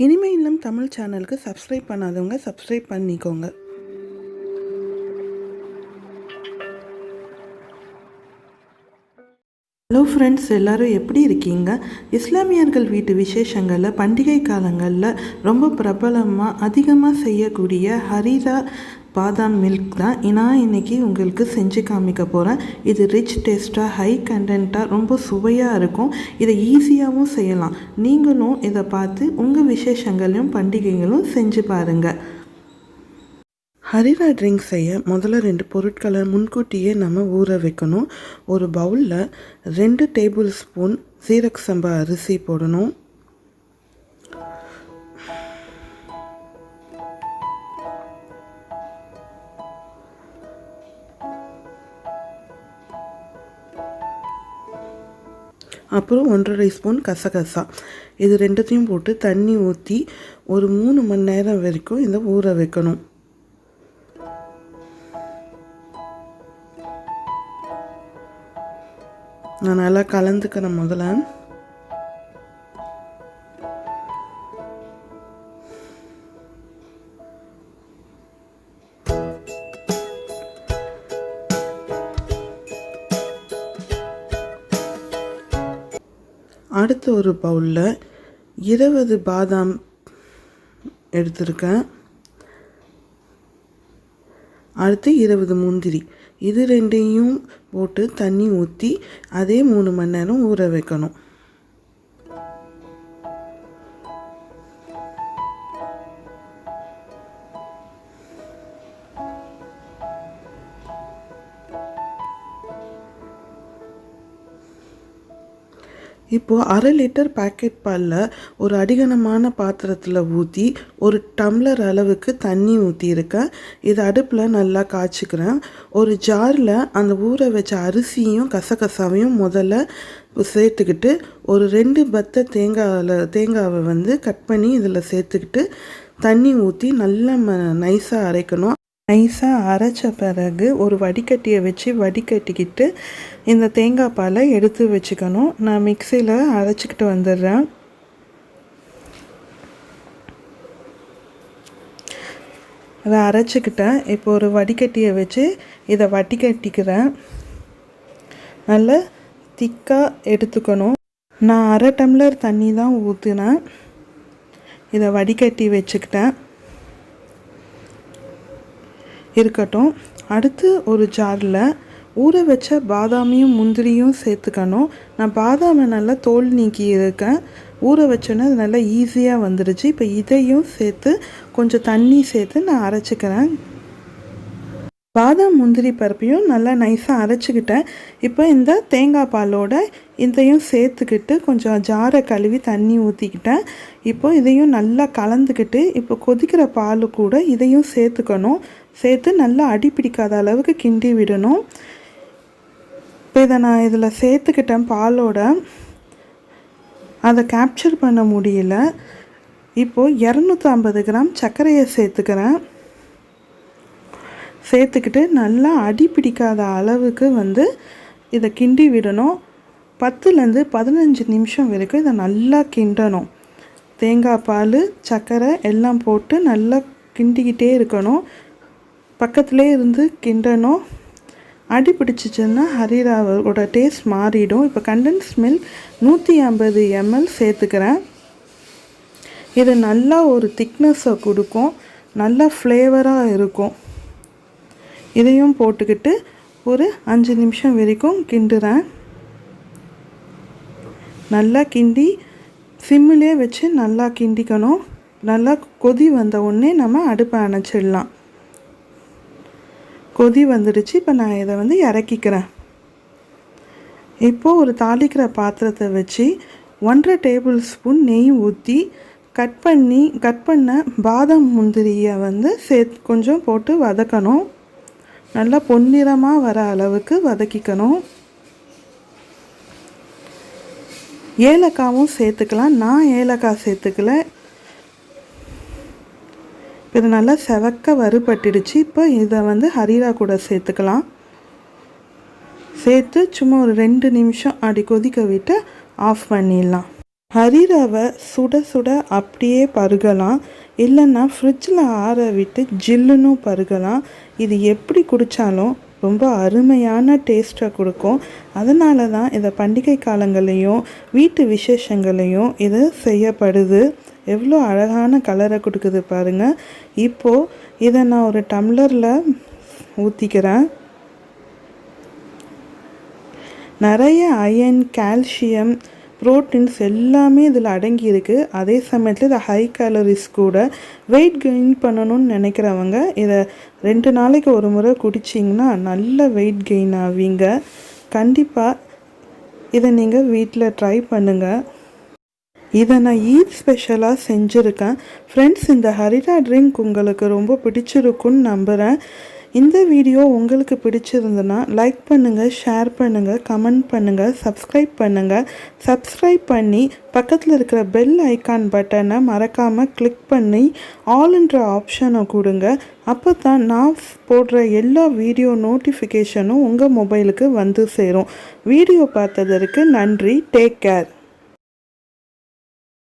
இனிமை இல்லம் தமிழ் சேனலுக்கு சப்ஸ்கிரைப் பண்ணாதவங்க சப்ஸ்கிரைப் பண்ணிக்கோங்க. ஹலோ ஃப்ரெண்ட்ஸ், எல்லோரும் எப்படி இருக்கீங்க? இஸ்லாமியர்கள் வீட்டு விசேஷங்களில் பண்டிகை காலங்களில் ரொம்ப பிரபலமாக அதிகமாக செய்யக்கூடிய ஹரீரா பாதாம் மில்க் தான் நான் இன்றைக்கி உங்களுக்கு செஞ்சு காமிக்க போகிறேன். இது ரிச் டேஸ்ட்டாக ஹை கண்டென்ட்டாக ரொம்ப சுவையாக இருக்கும். இதை ஈஸியாகவும் செய்யலாம். நீங்களும் இதை பார்த்து உங்கள் விசேஷங்களையும் பண்டிகைகளும் செஞ்சு பாருங்கள். ஹரிரா ட்ரிங்க் செய்ய முதல்ல 2 பொருட்களை முன்கூட்டியே நம்ம ஊற வைக்கணும். ஒரு பவுலில் 2 டேபிள் ஸ்பூன் சீரக சம்பா அரிசி போடணும். அப்புறம் 1.5 ஸ்பூன் கசகசா. இது ரெண்டுத்தையும் போட்டு தண்ணி ஊற்றி ஒரு 3 மணி நேரம் வரைக்கும் இதை ஊற வைக்கணும். நான் நல்லா கலந்துக்கிறேன். முதல்ல அடுத்த ஒரு பவுலில் 20 பாதாம் எடுத்திருக்கேன். அடுத்து 20 முந்திரி. இது ரெண்டையும் போட்டு தண்ணி ஊற்றி அதே 3 மணி நேரம் ஊற வைக்கணும். இப்போது 1/2 லிட்டர் பாக்கெட் பாலில் ஒரு அடிகனமான பாத்திரத்தில் ஊற்றி 1 டம்ளர் அளவுக்கு தண்ணி ஊற்றியிருக்கேன். இது அடுப்பில் நல்லா காய்ச்சிக்கிறேன். ஒரு ஜாரில் அந்த ஊற வச்ச அரிசியும் கசகசாவையும் முதல்ல சேர்த்துக்கிட்டு ஒரு 2 பத்தை தேங்காவை கட் பண்ணி இதில் சேர்த்துக்கிட்டு தண்ணி ஊற்றி நல்லா நைஸாக அரைக்கணும். நைஸாக அரைச்ச பிறகு ஒரு வடிகட்டியை வச்சு வடிகட்டிக்கிட்டு இந்த தேங்காய் பாலை எடுத்து வச்சுக்கணும். நான் மிக்சியில் அரைச்சிக்கிட்டு வந்துடுறேன். அதை அரைச்சிக்கிட்டேன். இப்போ ஒரு வடிகட்டியை வச்சு இதை வடிகட்டிக்கிறேன். நல்லா திக்காக எடுத்துக்கணும். நான் 1/2 டம்ளர் தண்ணி தான் ஊற்றினேன். இதை வடிகட்டி வச்சுக்கிட்டேன். இருக்கட்டும். அடுத்து ஒரு ஜாரில் ஊற வச்ச பாதாமையும் முந்திரியும் சேர்த்துக்கணும். நான் பாதாமை நல்லா தோல் நீக்கி இருக்கேன். ஊற வச்சோன்னே அது நல்லா ஈஸியாக வந்துடுச்சு. இப்போ இதையும் சேர்த்து கொஞ்சம் தண்ணி சேர்த்து நான் அரைச்சிக்கிறேன். பாதாம் முந்திரி பருப்பையும் நல்லா நைஸாக அரைச்சிக்கிட்டேன். இப்போ இந்த தேங்காய் பாலோட இதையும் சேர்த்துக்கிட்டு கொஞ்சம் ஜாரை கழுவி தண்ணி ஊற்றிக்கிட்டேன். இப்போ இதையும் நல்லா கலந்துக்கிட்டு இப்போ கொதிக்கிற பால் கூட இதையும் சேர்த்துக்கணும். சேர்த்து நல்லா அடி பிடிக்காத அளவுக்கு கிண்டி விடணும். இப்போ இதை நான் இதில் சேர்த்துக்கிட்டேன் பாலோட. அதை கேப்சர் பண்ண முடியல. இப்போது 250 கிராம் சர்க்கரையை சேர்த்துக்கிறேன். சேர்த்துக்கிட்டு நல்லா அடி பிடிக்காத அளவுக்கு இதை கிண்டி விடணும். 10லேருந்து 15 நிமிஷம் வரைக்கும் இதை நல்லா கிண்டணும். தேங்காய் பால் சர்க்கரை எல்லாம் போட்டு நல்லா கிண்டிக்கிட்டே இருக்கணும். பக்கத்துலேயே இருந்து கிண்டணும். அடி பிடிச்சிச்சின்னா ஹரீராவோட டேஸ்ட் மாறிடும். இப்போ கண்டென்ஸ் மில்க் 150 ml சேர்த்துக்கிறேன். இது நல்லா ஒரு திக்னஸை கொடுக்கும். நல்லா ஃப்ளேவராக இருக்கும். இதையும் போட்டுக்கிட்டு ஒரு 5 நிமிஷம் வரைக்கும் கிண்டுறேன். நல்லா கிண்டி சிம்மிலே வச்சு நல்லா கிண்டிக்கணும். நல்லா கொதி வந்த உடனே நம்ம அடுப்பை அணைச்சிடலாம். கொதி வந்துடுச்சு. இப்போ நான் இதை இறக்கிக்கிறேன். இப்போது ஒரு தாளிக்கிற பாத்திரத்தை வச்சு 1.5 டேபிள் ஸ்பூன் நெய் ஊற்றி கட் பண்ண பாதாம் முந்திரியை கொஞ்சம் போட்டு வதக்கணும். நல்லா பொன்னிறமாக வர அளவுக்கு வதக்கிக்கணும். ஏலக்காவும் சேர்த்துக்கலாம். நான் ஏலக்காய் சேர்த்துக்கல. இது நல்லா செவக்க வறுபட்டுடுச்சு. இப்போ இதை ஹரீரா கூட சேர்த்துக்கலாம். சேர்த்து சும்மா ஒரு 2 நிமிஷம் அப்படி கொதிக்க விட்டு ஆஃப் பண்ணிடலாம். ஹரிராவை சுட சுட அப்படியே பருகலாம், இல்லைன்னா ஃப்ரிட்ஜில் ஆற விட்டு ஜில்லுன்னு பருகலாம். இது எப்படி குடித்தாலும் ரொம்ப அருமையான டேஸ்ட்டை கொடுக்கும். அதனால தான் இதை பண்டிகை காலங்களையும் வீட்டு விசேஷங்களையும் இது செய்யப்படுது. எவ்வளோ அழகான கலரை கொடுக்குது பாருங்கள். இப்போது இதை நான் ஒரு டம்ளரில் ஊற்றிக்கிறேன். நிறைய அயன், கால்சியம், ப்ரோட்டீன்ஸ் எல்லாமே இதில் அடங்கியிருக்கு. அதே சமயத்தில் இது ஹை கேலரிஸ் கூட. வெயிட் கெயின் பண்ணணும்னு நினைக்கிறவங்க இதை 2 நாளைக்கு ஒரு முறை குடிச்சிங்கன்னா நல்ல வெயிட் கெயின் ஆவீங்க. கண்டிப்பாக இதை நீங்கள் வீட்டில் ட்ரை பண்ணுங்கள். இதை நான் ஈத் ஸ்பெஷலாக செஞ்சுருக்கேன். ஃப்ரெண்ட்ஸ், இந்த ஹரிரா ட்ரிங்க் உங்களுக்கு ரொம்ப பிடிச்சிருக்குன்னு நம்புகிறேன். இந்த வீடியோ உங்களுக்கு பிடிச்சிருந்ததுன்னா லைக் பண்ணுங்கள், ஷேர் பண்ணுங்கள், கமெண்ட் பண்ணுங்கள், சப்ஸ்கிரைப் பண்ணுங்கள். சப்ஸ்கிரைப் பண்ணி பக்கத்தில் இருக்கிற பெல் ஐக்கான் பட்டனை மறக்காமல் கிளிக் பண்ணி ஆல்ன்ற ஆப்ஷனை கொடுங்க. அப்போ தான் நான் போடுற எல்லா வீடியோ நோட்டிஃபிகேஷனும் உங்கள் மொபைலுக்கு வந்து சேரும். வீடியோ பார்த்ததற்கு நன்றி. Take care.